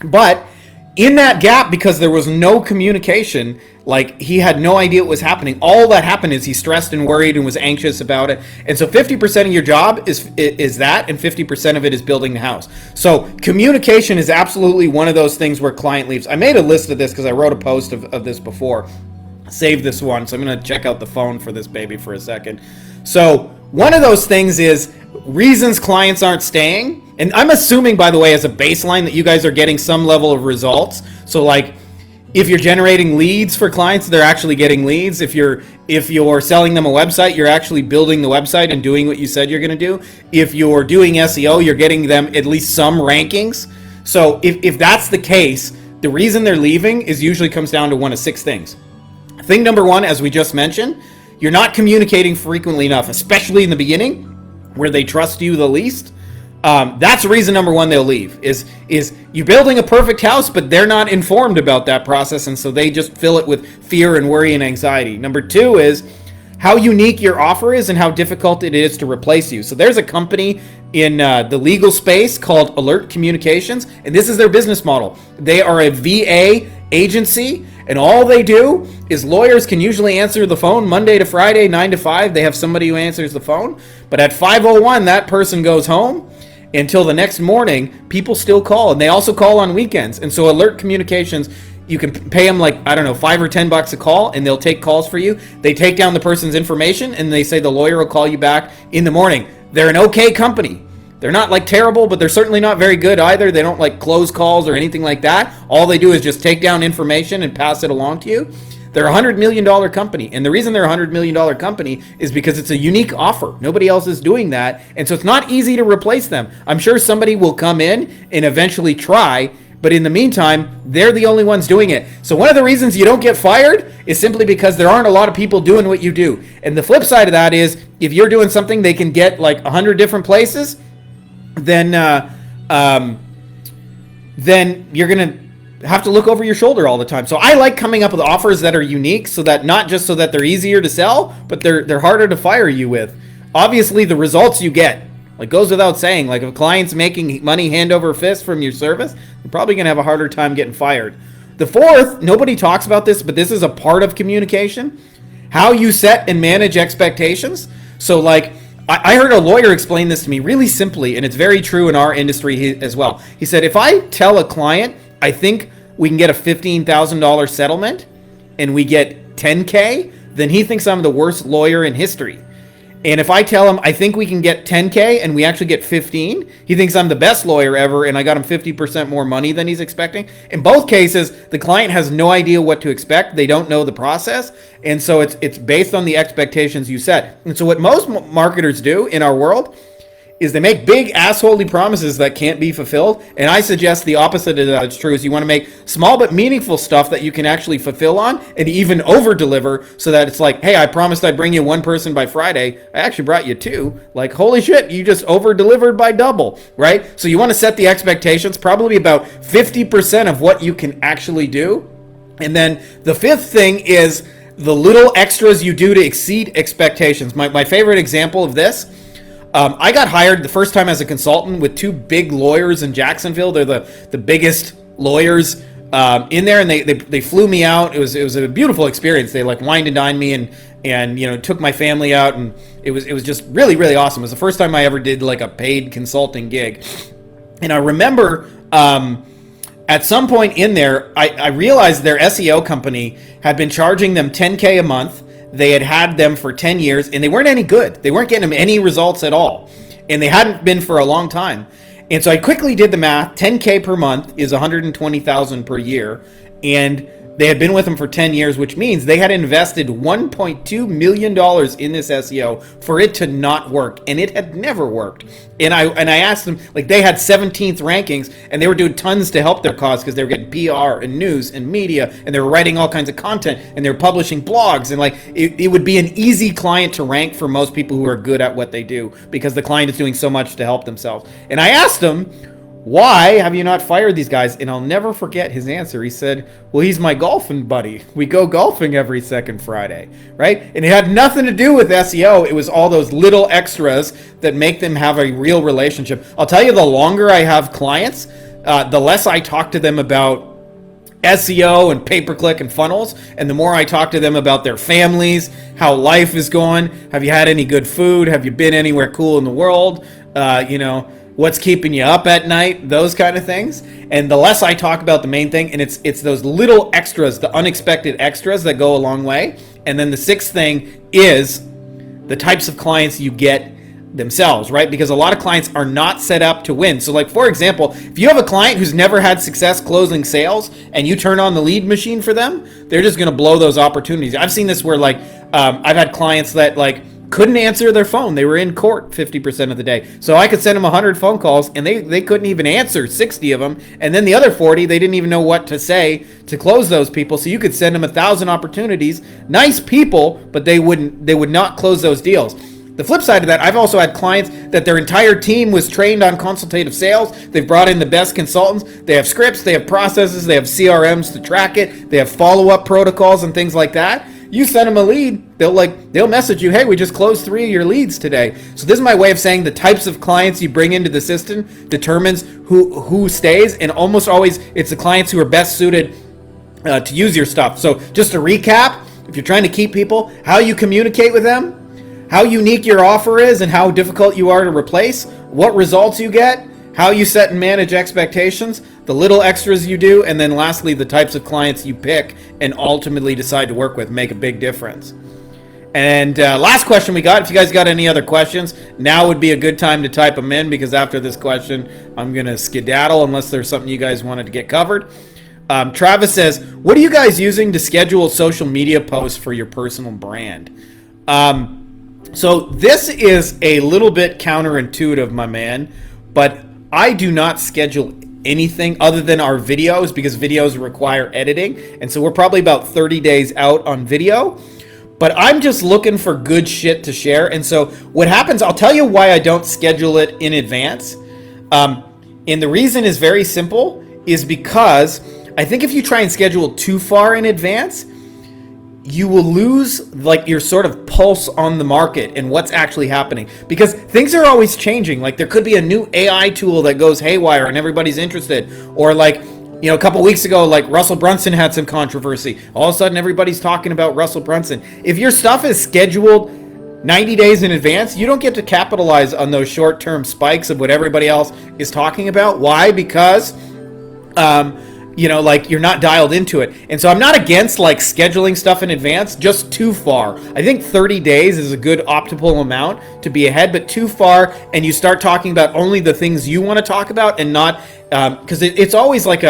But in that gap, because there was no communication, like he had no idea what was happening. All that happened is he stressed and worried and was anxious about it. And so 50% of your job is that, and 50% of it is building the house. So communication is absolutely one of those things where client leaves. I made a list of this because I wrote a post of this before. Save this one, so I'm going to check out the phone for this baby for a second. So one of those things is reasons clients aren't staying. And I'm assuming, by the way, as a baseline that you guys are getting some level of results. So like if you're generating leads for clients, they're actually getting leads. If you're selling them a website, you're actually building the website and doing what you said you're going to do. If you're doing SEO, you're getting them at least some rankings. So if that's the case, the reason they're leaving is usually comes down to one of 6 things. Thing number 1, as we just mentioned, you're not communicating frequently enough, especially in the beginning where they trust you the least. That's reason number 1 they'll leave is you're building a perfect house, but they're not informed about that process. And so they just fill it with fear and worry and anxiety. Number 2 is how unique your offer is and how difficult it is to replace you. So there's a company in the legal space called Alert Communications, and this is their business model. They are a VA agency, and all they do is lawyers can usually answer the phone Monday to Friday, 9 to 5. They have somebody who answers the phone, but at 5:01 that person goes home. Until the next morning, people still call, and they also call on weekends. And so Alert Communications, you can pay them like, I don't know, $5 or $10 a call, and they'll take calls for you. They take down the person's information, and they say the lawyer will call you back in the morning. They're an okay company. They're not like terrible, but they're certainly not very good either. They don't like close calls or anything like that. All they do is just take down information and pass it along to you. They're a $100 million company. And the reason they're a $100 million company is because it's a unique offer. Nobody else is doing that. And so it's not easy to replace them. I'm sure somebody will come in and eventually try, but in the meantime, they're the only ones doing it. So one of the reasons you don't get fired is simply because there aren't a lot of people doing what you do. And the flip side of that is if you're doing something they can get like 100 different places, then you're going to have to look over your shoulder all the time. So I like coming up with offers that are unique, so that not just so that they're easier to sell, but they're harder to fire you with. Obviously, the results you get, like goes without saying, like if a client's making money hand over fist from your service, you're probably going to have a harder time getting fired. The fourth, nobody talks about this, but this is a part of communication, how you set and manage expectations. So like, I heard a lawyer explain this to me really simply, and it's very true in our industry as well. He said, if I tell a client, I think we can get a $15,000 settlement and we get $10K, then he thinks I'm the worst lawyer in history. And if I tell him I think we can get 10K and we actually get 15, he thinks I'm the best lawyer ever and I got him 50% more money than he's expecting. In both cases, the client has no idea what to expect. They don't know the process. And so it's based on the expectations you set. And so what most marketers do in our world is they make big assholey promises that can't be fulfilled. And I suggest the opposite of that is true, is you want to make small but meaningful stuff that you can actually fulfill on and even over deliver, so that it's like, hey, I promised I'd bring you one person by Friday. I actually brought you two. Like, holy shit, you just over delivered by double, right? So you want to set the expectations, probably about 50% of what you can actually do. And then the fifth thing is the little extras you do to exceed expectations. My favorite example of this, I got hired the first time as a consultant with two big lawyers in Jacksonville. They're the biggest lawyers in there, and they flew me out. It was a beautiful experience. They like wined and dined me and took my family out, and it was just really, really awesome. It was the first time I ever did like a paid consulting gig. And I remember at some point in there, I realized their SEO company had been charging them $10K a month. They had them for 10 years and they weren't any good. They weren't getting them any results at all. And they hadn't been for a long time. And so I quickly did the math. 10K per month is 120,000 per year. And they had been with them for 10 years, which means they had invested $1.2 million in this SEO for it to not work. And it had never worked. And I asked them, like, they had 17th rankings and they were doing tons to help their cause because they were getting PR and news and media and they were writing all kinds of content and they were publishing blogs. And like, it would be an easy client to rank for most people who are good at what they do because the client is doing so much to help themselves. And I asked them, why have you not fired these guys? And I'll never forget his answer. He said, well, he's my golfing buddy. We go golfing every second Friday, right? And it had nothing to do with SEO. It was all those little extras that make them have a real relationship. I'll tell you, the longer I have clients, the less I talk to them about SEO and pay-per-click and funnels, and the more I talk to them about their families, how life is going. Have you had any good food? Have you been anywhere cool in the world? What's keeping you up at night, those kind of things. And the less I talk about the main thing, and it's those little extras, the unexpected extras that go a long way. And then the sixth thing is the types of clients you get themselves, right? Because a lot of clients are not set up to win. So like, for example, if you have a client who's never had success closing sales and you turn on the lead machine for them, they're just going to blow those opportunities. I've seen this where like, I've had clients that like, couldn't answer their phone. They were in court 50% of the day. So I could send them 100 phone calls and they couldn't even answer 60 of them. And then the other 40, they didn't even know what to say to close those people. So you could send them 1,000 opportunities, nice people, but they would not close those deals. The flip side of that, I've also had clients that their entire team was trained on consultative sales. They've brought in the best consultants. They have scripts, they have processes, they have CRMs to track it. They have follow-up protocols and things like that. You send them a lead, they'll message you, hey, we just closed 3 of your leads today. So this is my way of saying the types of clients you bring into the system determines who stays, and almost always it's the clients who are best suited to use your stuff. So just to recap, if you're trying to keep people, how you communicate with them, how unique your offer is and how difficult you are to replace, what results you get, how you set and manage expectations, the little extras you do, and then lastly, the types of clients you pick and ultimately decide to work with make a big difference. And last question we got, if you guys got any other questions, now would be a good time to type them in, because after this question, I'm going to skedaddle unless there's something you guys wanted to get covered. Travis says, what are you guys using to schedule social media posts for your personal brand? So this is a little bit counterintuitive, my man, but I do not schedule anything other than our videos, because videos require editing. And so we're probably about 30 days out on video, but I'm just looking for good shit to share. And so what happens, I'll tell you why I don't schedule it in advance. And the reason is very simple, is because I think if you try and schedule too far in advance, you will lose like your sort of pulse on the market and what's actually happening, because things are always changing. Like there could be a new AI tool that goes haywire and everybody's interested, or like, you know, a couple weeks ago, like Russell Brunson had some controversy. All of a sudden everybody's talking about Russell Brunson. If your stuff is scheduled 90 days in advance, you don't get to capitalize on those short-term spikes of what everybody else is talking about. Why? Because like you're not dialed into it. And so I'm not against like scheduling stuff in advance, just too far. I think 30 days is a good optimal amount to be ahead, but too far, and you start talking about only the things you want to talk about and not, because it's always like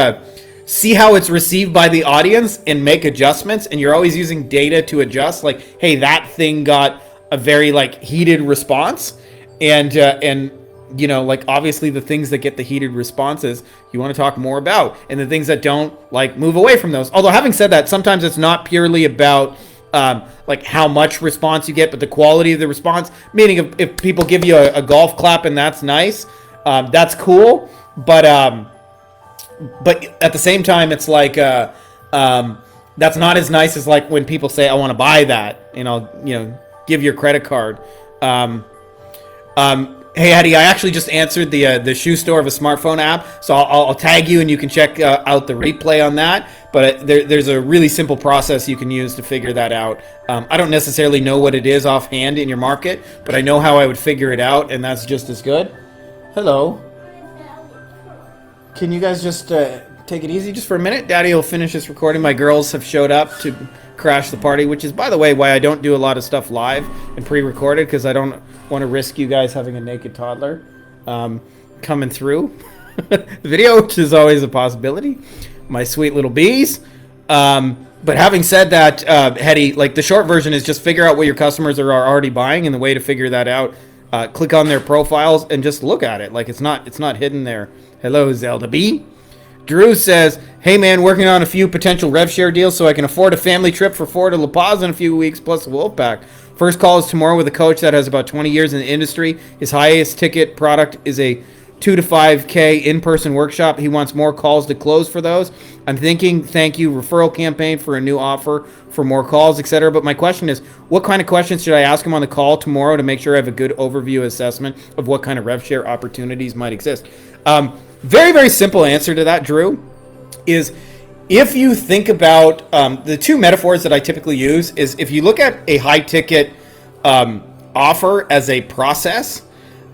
see how it's received by the audience and make adjustments, and you're always using data to adjust, like, hey, that thing got a very like heated response, and like obviously the things that get the heated responses you want to talk more about, and the things that don't, like, move away from those. Although having said that, sometimes it's not purely about like how much response you get, but the quality of the response. Meaning if people give you a golf clap and that's nice, that's cool, but at the same time it's like that's not as nice as like when people say, I want to buy that, and I'll give your credit card. Hey Eddie, I actually just answered the shoe store of a smartphone app, so I'll tag you and you can check out the replay on that. But there's a really simple process you can use to figure that out. I don't necessarily know what it is offhand in your market, but I know how I would figure it out, and that's just as good. Hello. Can you guys just take it easy just for a minute? Daddy will finish this recording. My girls have showed up to crash the party, which is, by the way, why I don't do a lot of stuff live and pre-recorded, because I don't want to risk you guys having a naked toddler coming through the video, which is always a possibility. My sweet little bees. But having said that, Hetty, like the short version is just figure out what your customers are already buying, and the way to figure that out, click on their profiles and just look at it. Like it's not hidden there. Hello, Zelda B. Drew says, hey man, working on a few potential Rev-Share deals so I can afford a family trip for 4 to La Paz in a few weeks plus a Wolfpack. First call is tomorrow with a coach that has about 20 years in the industry. His highest ticket product is a 2 to 5K in-person workshop. He wants more calls to close for those. I'm thinking, thank you, referral campaign for a new offer for more calls, etc. But my question is, what kind of questions should I ask him on the call tomorrow to make sure I have a good overview assessment of what kind of Rev-Share opportunities might exist? Very, very simple answer to that, Drew, is if you think about the two metaphors that I typically use is if you look at a high ticket offer as a process,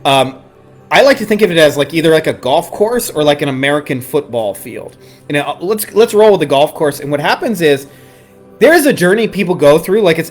I like to think of it as like either like a golf course or like an American football field. And let's roll with the golf course. And what happens is there is a journey people go through. Like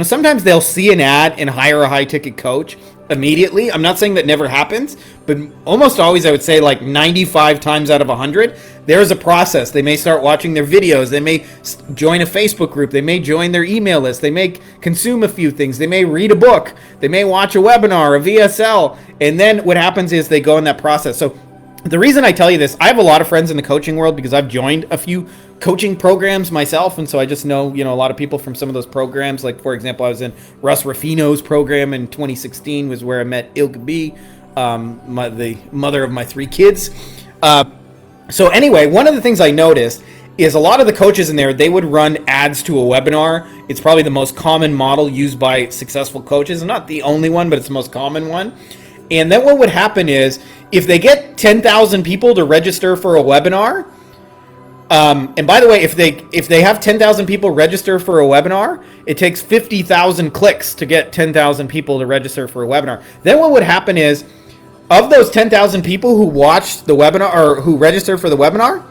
sometimes they'll see an ad and hire a high ticket coach immediately. I'm not saying that never happens, but almost always I would say like 95 times out of 100, there's a process. They may start watching their videos. They may join a Facebook group. They may join their email list. They may consume a few things. They may read a book. They may watch a webinar, a VSL. And then what happens is they go in that process. So the reason I tell you this, I have a lot of friends in the coaching world because I've joined a few coaching programs myself, and so I just know a lot of people from some of those programs. Like, for example, I was in Russ Ruffino's program in 2016, was where I met Ilka B, the mother of my 3 kids. So anyway, one of the things I noticed is a lot of the coaches in there, they would run ads to a webinar. It's probably the most common model used by successful coaches, and not the only one, but it's the most common one. And then what would happen is if they get 10,000 people to register for a webinar, and by the way, if they have 10,000 people register for a webinar, it takes 50,000 clicks to get 10,000 people to register for a webinar. Then what would happen is, of those 10,000 people who watched the webinar or who registered for the webinar,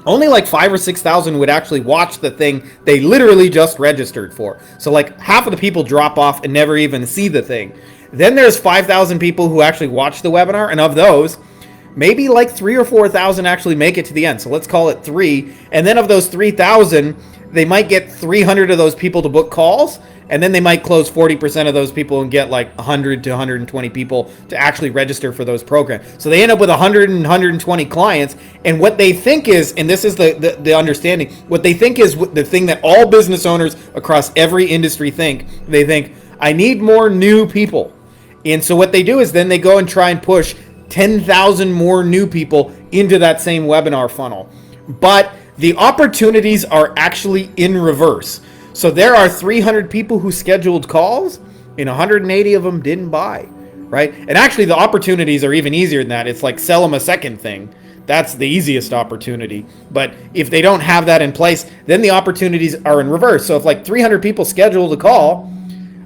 only like 5,000 or 6,000 would actually watch the thing they literally just registered for. So like half of the people drop off and never even see the thing. Then there's 5,000 people who actually watch the webinar, and of those, maybe like 3,000 or 4,000 actually make it to the end. So let's call it 3. And then of those 3,000, they might get 300 of those people to book calls, and then they might close 40% of those people and get like 100 to 120 people to actually register for those programs. So they end up with 100 and 120 clients, and what they think is, and this is the understanding, what they think is the thing that all business owners across every industry think. They think, I need more new people. And so what they do is then they go and try and push 10,000 more new people into that same webinar funnel. But the opportunities are actually in reverse. So there are 300 people who scheduled calls, and 180 of them didn't buy, right? And actually the opportunities are even easier than that. It's like sell them a second thing. That's the easiest opportunity. But if they don't have that in place, then the opportunities are in reverse. So if like 300 people scheduled a call,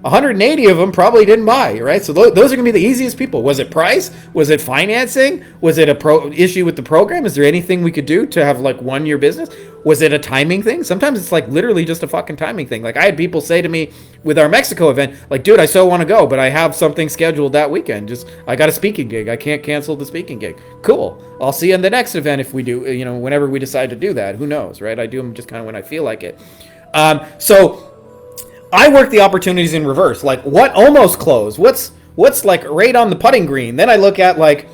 180 of them probably didn't buy, right? So those are going to be the easiest people. Was it price? Was it financing? Was it a issue with the program? Is there anything we could do to have like won your business? Was it a timing thing? Sometimes it's like literally just a fucking timing thing. Like I had people say to me with our Mexico event, like, dude, I so want to go, but I have something scheduled that weekend. I got a speaking gig. I can't cancel the speaking gig. Cool. I'll see you in the next event if we do, whenever we decide to do that. Who knows, right? I do them just kind of when I feel like it. So I work the opportunities in reverse. Like what almost closed? What's like right on the putting green? Then I look at like,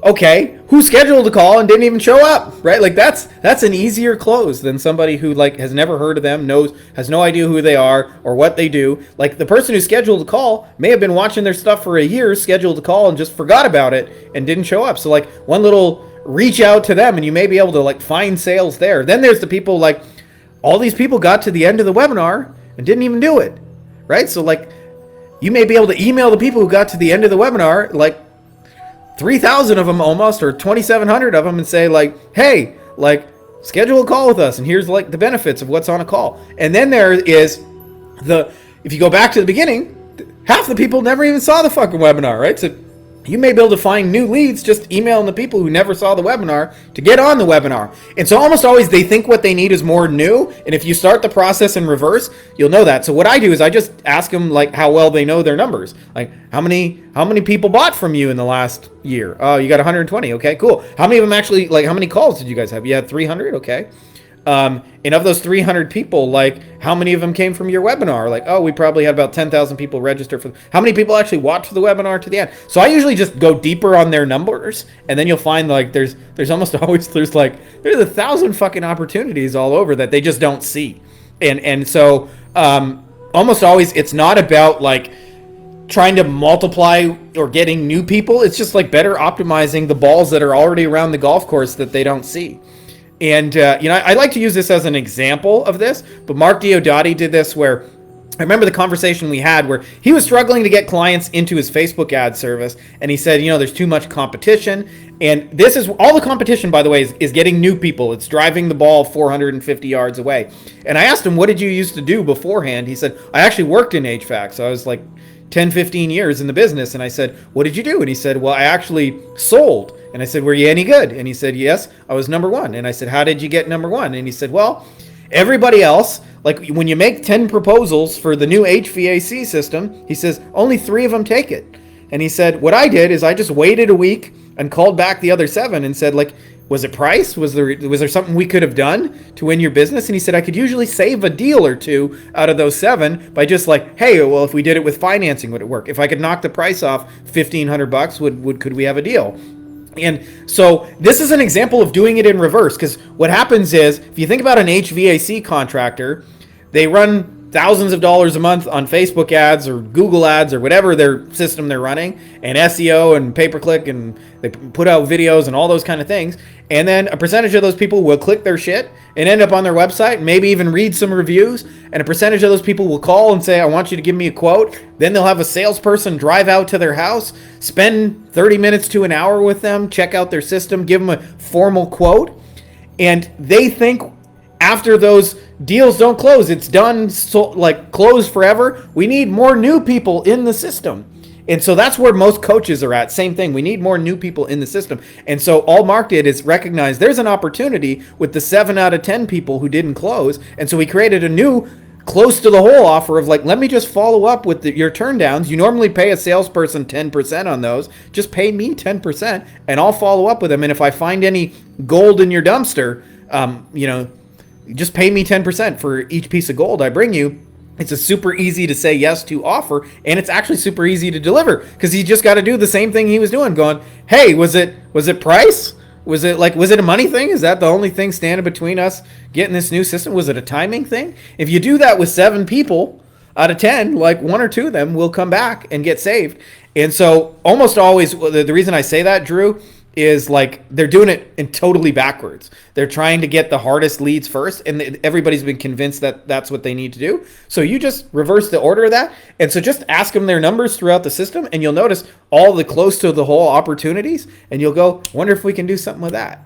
okay, who scheduled a call and didn't even show up, right? Like that's an easier close than somebody who like has never heard of them, has no idea who they are or what they do. Like the person who scheduled a call may have been watching their stuff for a year, scheduled a call and just forgot about it and didn't show up. So like one little reach out to them and you may be able to like find sales there. Then there's the people like all these people got to the end of the webinar and didn't even do it, right? So like you may be able to email the people who got to the end of the webinar, like 3,000 of them almost, or 2,700 of them, and say like, hey, like schedule a call with us and here's like the benefits of what's on a call. And then there is if you go back to the beginning, half the people never even saw the fucking webinar, right? So you may be able to find new leads just emailing the people who never saw the webinar to get on the webinar. And so almost always they think what they need is more new. And if you start the process in reverse, you'll know that. So what I do is I just ask them like how well they know their numbers. Like how many people bought from you in the last year? Oh, you got 120. Okay, cool. How many of them actually, like how many calls did you guys have? You had 300. Okay. And of those 300 people, like how many of them came from your webinar? Like, oh, we probably had about 10,000 people register for. How many people actually watched the webinar to the end? So I usually just go deeper on their numbers, and then you'll find like there's almost always there's 1,000 fucking opportunities all over that they just don't see, and so almost always it's not about like trying to multiply or getting new people. It's just like better optimizing the balls that are already around the golf course that they don't see. And, I like to use this as an example of this, but Mark Diodati did this where I remember the conversation we had where he was struggling to get clients into his Facebook ad service. And he said, there's too much competition. And this is all the competition, by the way, is getting new people. It's driving the ball 450 yards away. And I asked him, what did you used to do beforehand? He said, I actually worked in HVAC. So I was like 10, 15 years in the business. And I said, what did you do? And he said, well, I actually sold. And I said, were you any good? And he said, yes, I was number one. And I said, how did you get number one? And he said, well, everybody else, like when you make 10 proposals for the new HVAC system, he says, only 3 of them take it. And he said, what I did is I just waited a week and called back the other 7 and said, like, was it price? Was there something we could have done to win your business? And he said, I could usually save a deal or 2 out of those 7 by just like, hey, well, if we did it with financing, would it work? If I could knock the price off $1,500, could we have a deal? And so this is an example of doing it in reverse, because what happens is if you think about an HVAC contractor, they run thousands of dollars a month on Facebook ads or Google ads or whatever their system they're running, and SEO and pay-per-click, and they put out videos and all those kind of things. And then a percentage of those people will click their shit and end up on their website, maybe even read some reviews. And a percentage of those people will call and say, I want you to give me a quote. Then they'll have a salesperson drive out to their house, spend 30 minutes to an hour with them, check out their system, give them a formal quote. And they think after those deals don't close, it's done, so like closed forever. We need more new people in the system. And so that's where most coaches are at. Same thing. We need more new people in the system. And so all Mark did is recognize there's an opportunity with the 7 out of 10 people who didn't close. And so he created a new close to the whole offer of like, let me just follow up with your turn downs. You normally pay a salesperson 10% on those. Just pay me 10% and I'll follow up with them. And if I find any gold in your dumpster, just pay me 10% for each piece of gold I bring you. It's a super easy to say yes to offer, and it's actually super easy to deliver because he just got to do the same thing he was doing, going, hey, was it price? Was it a money thing? Is that the only thing standing between us getting this new system? Was it a timing thing? If you do that with 7 people out of 10, like 1 or 2 of them will come back and get saved. And so almost always, the reason I say that, Drew, is like they're doing it in totally backwards. They're trying to get the hardest leads first, and everybody's been convinced that that's what they need to do. So you just reverse the order of that. And so just ask them their numbers throughout the system, and you'll notice all the close to the whole opportunities, and you'll go, wonder if we can do something with that.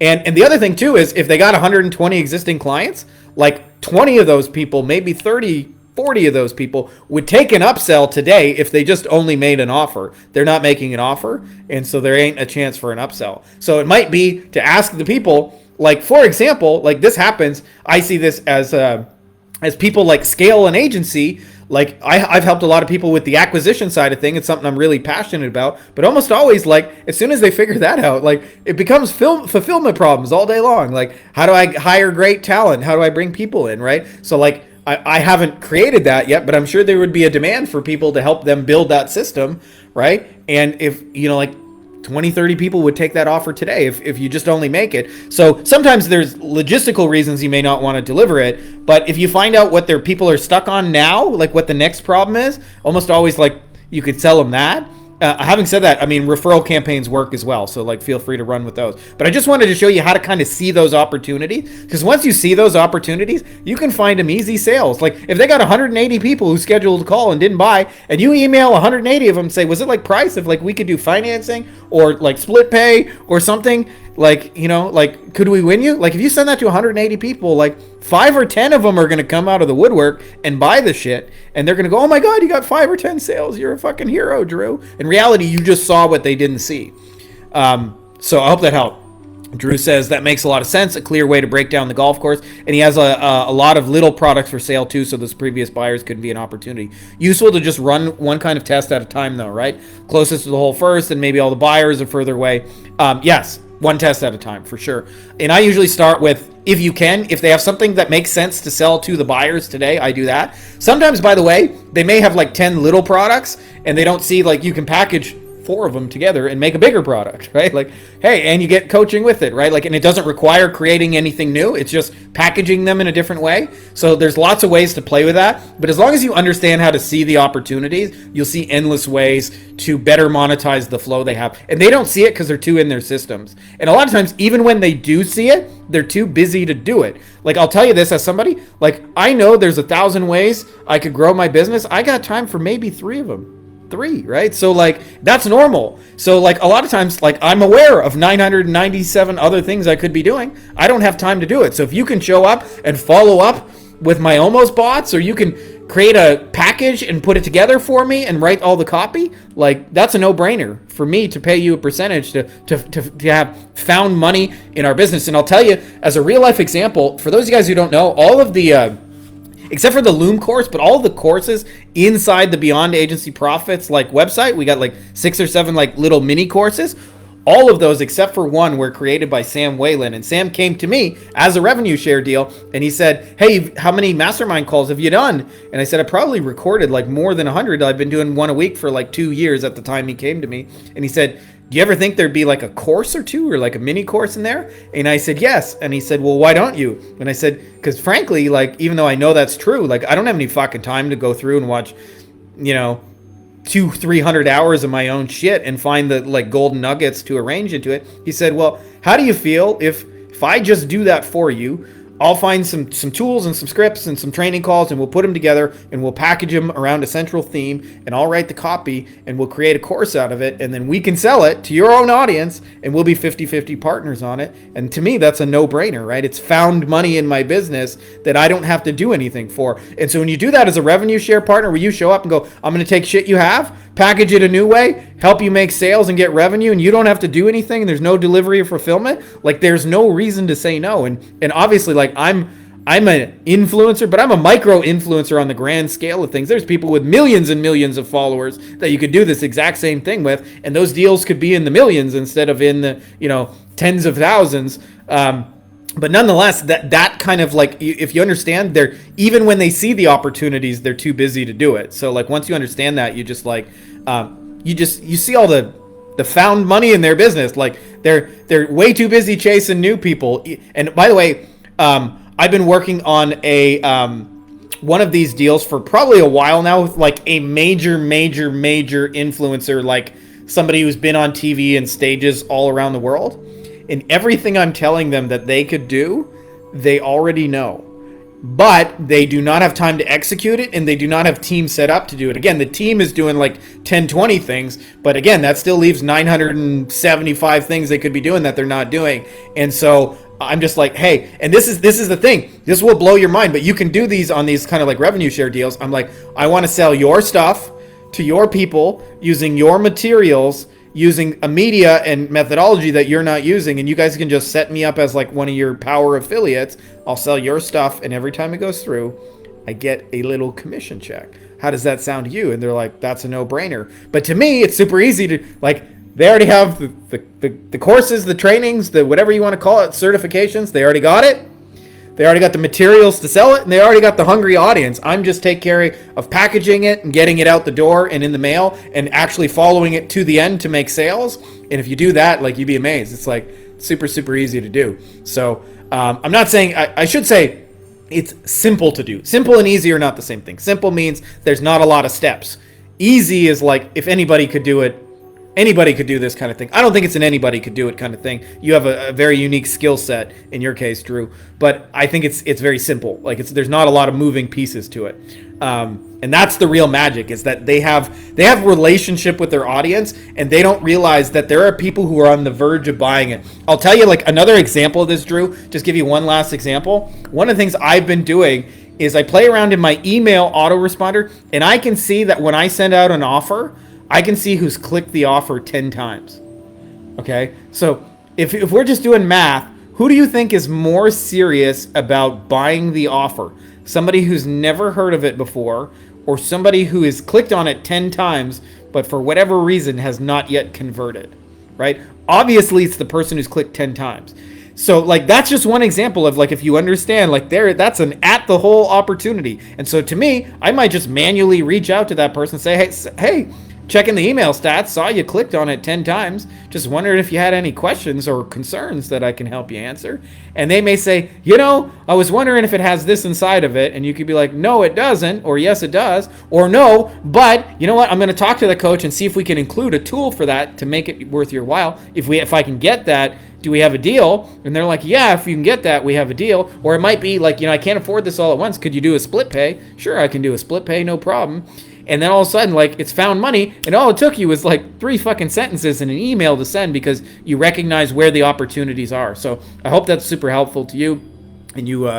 And the other thing too is if they got 120 existing clients, like 20 of those people, maybe 30 40 of those people would take an upsell today if they just only made an offer. They're not making an offer, and so there ain't a chance for an upsell. So it might be to ask the people, like, for example, like this happens. I see this as people like scale an agency. Like I've helped a lot of people with the acquisition side of things. It's something I'm really passionate about. But almost always, like as soon as they figure that out, like it becomes fulfillment problems all day long. Like how do I hire great talent? How do I bring people in, right? So like I haven't created that yet, but I'm sure there would be a demand for people to help them build that system, right? And if, like 20, 30 people would take that offer today if you just only make it. So sometimes there's logistical reasons you may not want to deliver it, but if you find out what their people are stuck on now, like what the next problem is, almost always like you could sell them that. Having said that, I mean, referral campaigns work as well. So like feel free to run with those. But I just wanted to show you how to kind of see those opportunities, because once you see those opportunities, you can find them easy sales. Like if they got 180 people who scheduled a call and didn't buy, and you email 180 of them and say, was it like price if like we could do financing or like split pay or something? Like, like, could we win you? Like if you send that to 180 people, like 5 or 10 of them are going to come out of the woodwork and buy the shit. And they're going to go, oh my God, you got 5 or 10 sales. You're a fucking hero, Drew. In reality, you just saw what they didn't see. So I hope that helped. Drew says that makes a lot of sense, a clear way to break down the golf course. And he has a lot of little products for sale too, so those previous buyers could be an opportunity. Useful to just run one kind of test at a time though, right? Closest to the hole first, and maybe all the buyers are further away. Yes, one test at a time for sure. And I usually start with, if you can, if they have something that makes sense to sell to the buyers today, I do that. Sometimes, by the way, they may have like 10 little products and they don't see like you can package 4 of them together and make a bigger product, right? Like, hey, and you get coaching with it, right? Like, and it doesn't require creating anything new. It's just packaging them in a different way. So there's lots of ways to play with that. But as long as you understand how to see the opportunities, you'll see endless ways to better monetize the flow they have. And they don't see it because they're too in their systems. And a lot of times, even when they do see it, they're too busy to do it. Like, I'll tell you this as somebody, like, I know there's 1,000 ways I could grow my business. I got time for maybe 3 of them. 3, right? So like that's normal. So like a lot of times, like I'm aware of 997 other things I could be doing. I don't have time to do it. So if you can show up and follow up with my almost bots, or you can create a package and put it together for me and write all the copy, like that's a no-brainer for me to pay you a percentage to have found money in our business. And I'll tell you, as a real life example, for those of you guys who don't know, all of the except for the Loom course, but all the courses inside the Beyond Agency Profits like website, we got like 6 or 7 like little mini courses. All of those except for one were created by Sam Whalen. And Sam came to me as a revenue share deal and he said, hey, how many mastermind calls have you done? And I said, I probably recorded like more than 100. I've been doing one a week for like 2 years at the time he came to me. And he said, do you ever think there'd be like a course or two or like a mini course in there? And I said, yes. And he said, well, why don't you? And I said, because frankly, like, even though I know that's true, like, I don't have any fucking time to go through and watch, 200-300 hours of my own shit and find the like golden nuggets to arrange into it. He said, well, how do you feel if I just do that for you? I'll find some tools and some scripts and some training calls, and we'll put them together and we'll package them around a central theme, and I'll write the copy and we'll create a course out of it, and then we can sell it to your own audience and we'll be 50-50 partners on it. And to me, that's a no-brainer, right? It's found money in my business that I don't have to do anything for. And so when you do that as a revenue share partner, where you show up and go, I'm going to take shit you have, package it a new way, help you make sales and get revenue, and you don't have to do anything, and there's no delivery or fulfillment, like there's no reason to say no. And obviously, like I'm an influencer, but I'm a micro influencer on the grand scale of things. There's people with millions and millions of followers that you could do this exact same thing with, and those deals could be in the millions instead of in the tens of thousands. But nonetheless, that kind of like, if you understand, they're, even when they see the opportunities, they're too busy to do it. So like once you understand that, you just like you see all the found money in their business. Like they're way too busy chasing new people. And by the way, I've been working on a one of these deals for probably a while now with like a major influencer, like somebody who's been on TV and stages all around the world. And everything I'm telling them that they could do, they already know. But they do not have time to execute it, and they do not have teams set up to do it. Again, the team is doing like 10, 20 things, but again, that still leaves 975 things they could be doing that they're not doing. And so I'm just like, hey, and this is the thing. This will blow your mind, but you can do these on these kind of like revenue share deals. I'm like, I want to sell your stuff to your people using your materials, using a media and methodology that you're not using, and you guys can just set me up as like one of your power affiliates. I'll sell your stuff, and every time it goes through, I get a little commission check. How does that sound to you? And they're like, that's a no-brainer. But to me, it's super easy to, like, they already have the courses, the trainings, the whatever you want to call it, certifications. They already got it. They already got the materials to sell it, and they already got the hungry audience. I'm just taking care of packaging it and getting it out the door and in the mail and actually following it to the end to make sales. And if you do that, like, you'd be amazed. It's like super, super easy to do. So I'm not saying, I should say it's simple to do. Simple and easy are not the same thing. Simple means there's not a lot of steps. Easy is like, if anybody could do it, anybody could do this kind of thing. I don't think it's an anybody could do it kind of thing. You have a very unique skill set in your case, Drew. But I think it's very simple. Like, there's not a lot of moving pieces to it. And that's the real magic, is that they have relationship with their audience, and they don't realize that there are people who are on the verge of buying it. I'll tell you, like, another example of this, Drew. Just give you one last example. One of the things I've been doing is I play around in my email autoresponder, and I can see that when I send out an offer, I can see who's clicked the offer 10 times. Okay? So if we're just doing math, who do you think is more serious about buying the offer? Somebody who's never heard of it before, or somebody who has clicked on it 10 times, but for whatever reason has not yet converted, right? Obviously, it's the person who's clicked 10 times. So, like, that's just one example of, like, if you understand, like, that's an at the whole opportunity. And so to me, I might just manually reach out to that person and say, hey, checking the email stats, saw you clicked on it 10 times. Just wondered if you had any questions or concerns that I can help you answer. And they may say, I was wondering if it has this inside of it. And you could be like, no, it doesn't. Or yes, it does. Or no, but you know what? I'm going to talk to the coach and see if we can include a tool for that to make it worth your while. If I can get that, do we have a deal? And they're like, yeah, if you can get that, we have a deal. Or it might be like, I can't afford this all at once. Could you do a split pay? Sure, I can do a split pay, no problem. And then all of a sudden, like, it's found money, and all it took you was like 3 fucking sentences and an email to send because you recognize where the opportunities are. So I hope that's super helpful to you, and you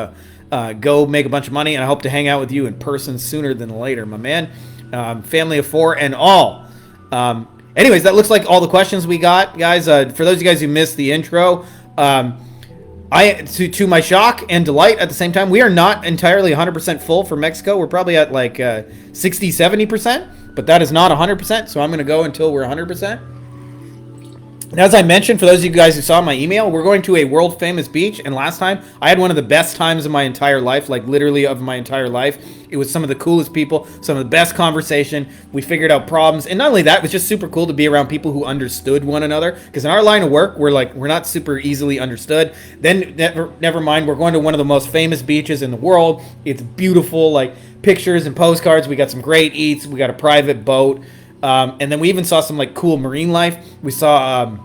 go make a bunch of money, and I hope to hang out with you in person sooner than later, my man. Family of 4 and all. Anyways, that looks like all the questions we got, guys. For those of you guys who missed the intro, to my shock and delight at the same time, we are not entirely 100% full for Mexico. We're probably at like 60, 70%, but that is not 100%. So I'm going to go until we're 100%. And as I mentioned, for those of you guys who saw my email, we're going to a world famous beach. And last time I had one of the best times of my entire life, like literally of my entire life. It was some of the coolest people, some of the best conversation. We figured out problems. And not only that, it was just super cool to be around people who understood one another. Because in our line of work, we're not super easily understood. Then never mind, we're going to one of the most famous beaches in the world. It's beautiful, like pictures and postcards. We got some great eats. We got a private boat. And then we even saw some like cool marine life. We saw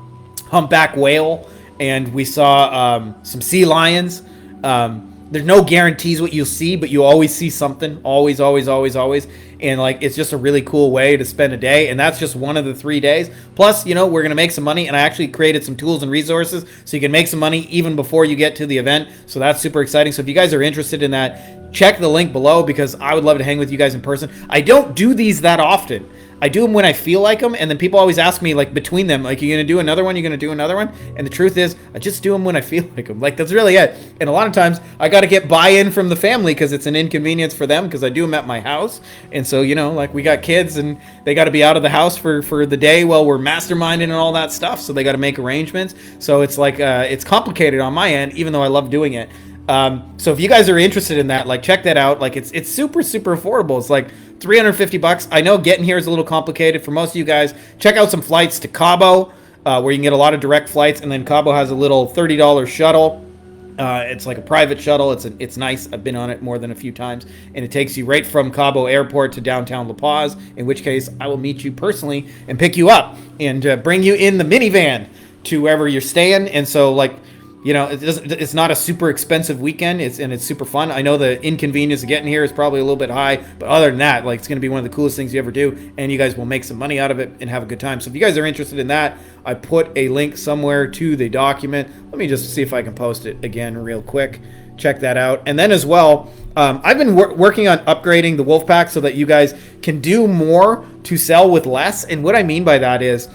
humpback whale, and we saw some sea lions. There's no guarantees what you'll see, but you always see something. Always, always, always, always. And like, it's just a really cool way to spend a day. And that's just one of the 3 days. Plus, we're going to make some money. And I actually created some tools and resources so you can make some money even before you get to the event. So that's super exciting. So if you guys are interested in that, check the link below, because I would love to hang with you guys in person. I don't do these that often. I do them when I feel like them, and then people always ask me, like, between them, like, you going to do another one? You going to do another one? And the truth is, I just do them when I feel like them. Like, that's really it. And a lot of times, I got to get buy-in from the family because it's an inconvenience for them, because I do them at my house. And so, like, we got kids, and they got to be out of the house for the day while we're masterminding and all that stuff, so they got to make arrangements. So it's like, it's complicated on my end, even though I love doing it. So if you guys are interested in that, like, check that out. Like, it's super, super affordable. It's like $350. I know getting here is a little complicated for most of you guys. Check out some flights to Cabo, where you can get a lot of direct flights, and then Cabo has a little $30 shuttle. It's like a private shuttle. It's nice. I've been on it more than a few times, and it takes you right from Cabo Airport to downtown La Paz, in which case I will meet you personally and pick you up and bring you in the minivan to wherever you're staying. And so, like, it's not a super expensive weekend. It's super fun. I know the inconvenience of getting here is probably a little bit high, but other than that, like, it's going to be one of the coolest things you ever do, and you guys will make some money out of it and have a good time. So if you guys are interested in that, I put a link somewhere to the document. Let me just see if I can post it again real quick. Check that out. And then as well, I've been working on upgrading the Wolfpack so that you guys can do more to sell with less. And what I mean by that is,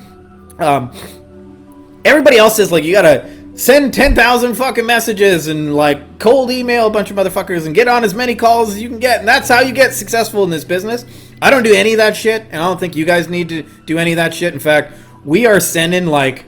everybody else says, like, you gotta send 10,000 fucking messages and, like, cold email a bunch of motherfuckers and get on as many calls as you can get, and that's how you get successful in this business. I don't do any of that shit, and I don't think you guys need to do any of that shit. In fact, we are sending, like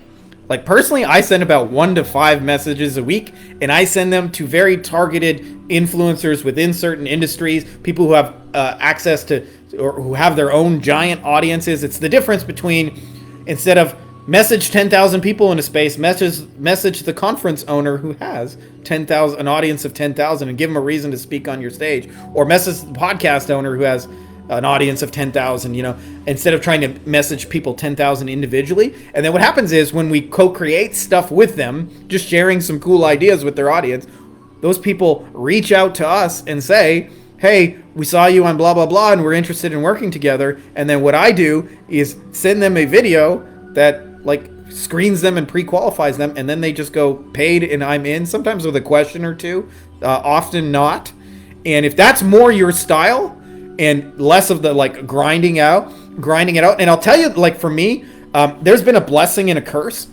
personally, I send about 1 to 5 messages a week, and I send them to very targeted influencers within certain industries, people who have access to, or who have their own giant audiences. It's the difference between, instead of message 10,000 people in a space, message the conference owner who has 10,000, an audience of 10,000, and give them a reason to speak on your stage, or message the podcast owner who has an audience of 10,000, instead of trying to message people 10,000 individually. And then what happens is, when we co-create stuff with them, just sharing some cool ideas with their audience, those people reach out to us and say, hey, we saw you on blah, blah, blah, and we're interested in working together. And then what I do is send them a video that, like, screens them and pre-qualifies them, and then they just go paid and I'm in, sometimes with a question or two, often not. And if that's more your style and less of the, like, grinding it out, and I'll tell you, like, for me, there's been a blessing and a curse,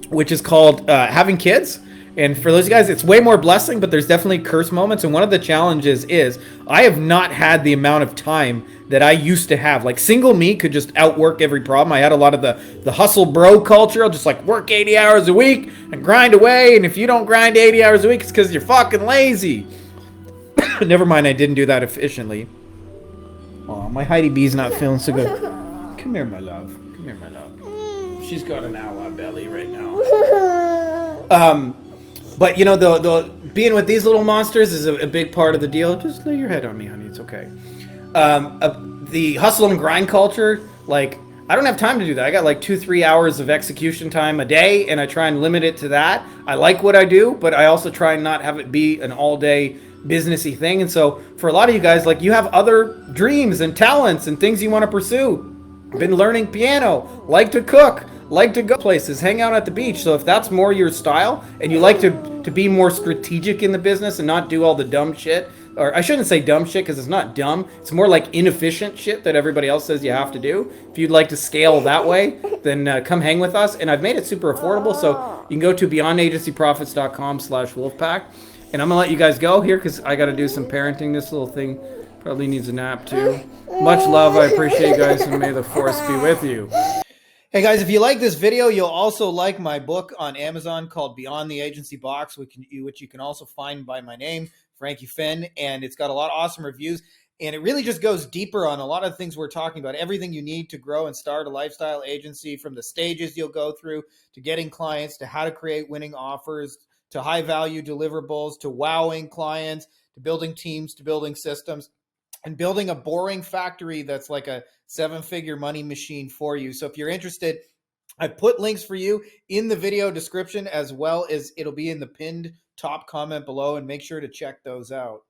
which is called having kids. And for those guys, it's way more blessing, but there's definitely curse moments. And one of the challenges is I have not had the amount of time that I used to have. Like, single me could just outwork every problem. I had a lot of the hustle bro culture. I'll just, like, work 80 hours a week and grind away. And if you don't grind 80 hours a week, it's because you're fucking lazy. Never mind, I didn't do that efficiently. Oh, my Heidi B's not feeling so good. Come here, my love. Come here, my love. She's got an owl belly right now. But, the being with these little monsters is a big part of the deal. Just lay your head on me, honey. It's okay. The hustle and grind culture, like, I don't have time to do that. I got like 2-3 hours of execution time a day, and I try and limit it to that. I like what I do, but I also try and not have it be an all-day businessy thing. And so for a lot of you guys, like, you have other dreams and talents and things you want to pursue. Been learning piano, like to cook, like to go places, hang out at the beach. So if that's more your style, and you like to be more strategic in the business and not do all the dumb shit, or I shouldn't say dumb shit because it's not dumb, it's more like inefficient shit that everybody else says you have to do. If you'd like to scale that way, then come hang with us. And I've made it super affordable, so you can go to beyondagencyprofits.com/wolfpack. And I'm gonna let you guys go here because I got to do some parenting. This little thing probably needs a nap too. Much love. I appreciate you guys, and may the force be with you. Hey guys, if you like this video, you'll also like my book on Amazon called Beyond the Agency Box, which you can also find by my name, Frankie Fihn, and it's got a lot of awesome reviews, and it really just goes deeper on a lot of things we're talking about, everything you need to grow and start a lifestyle agency, from the stages you'll go through to getting clients, to how to create winning offers, to high value deliverables, to wowing clients, to building teams, to building systems, and building a boring factory that's like a 7-figure money machine for you. So if you're interested, I put links for you in the video description, as well as it'll be in the pinned top comment below, and make sure to check those out.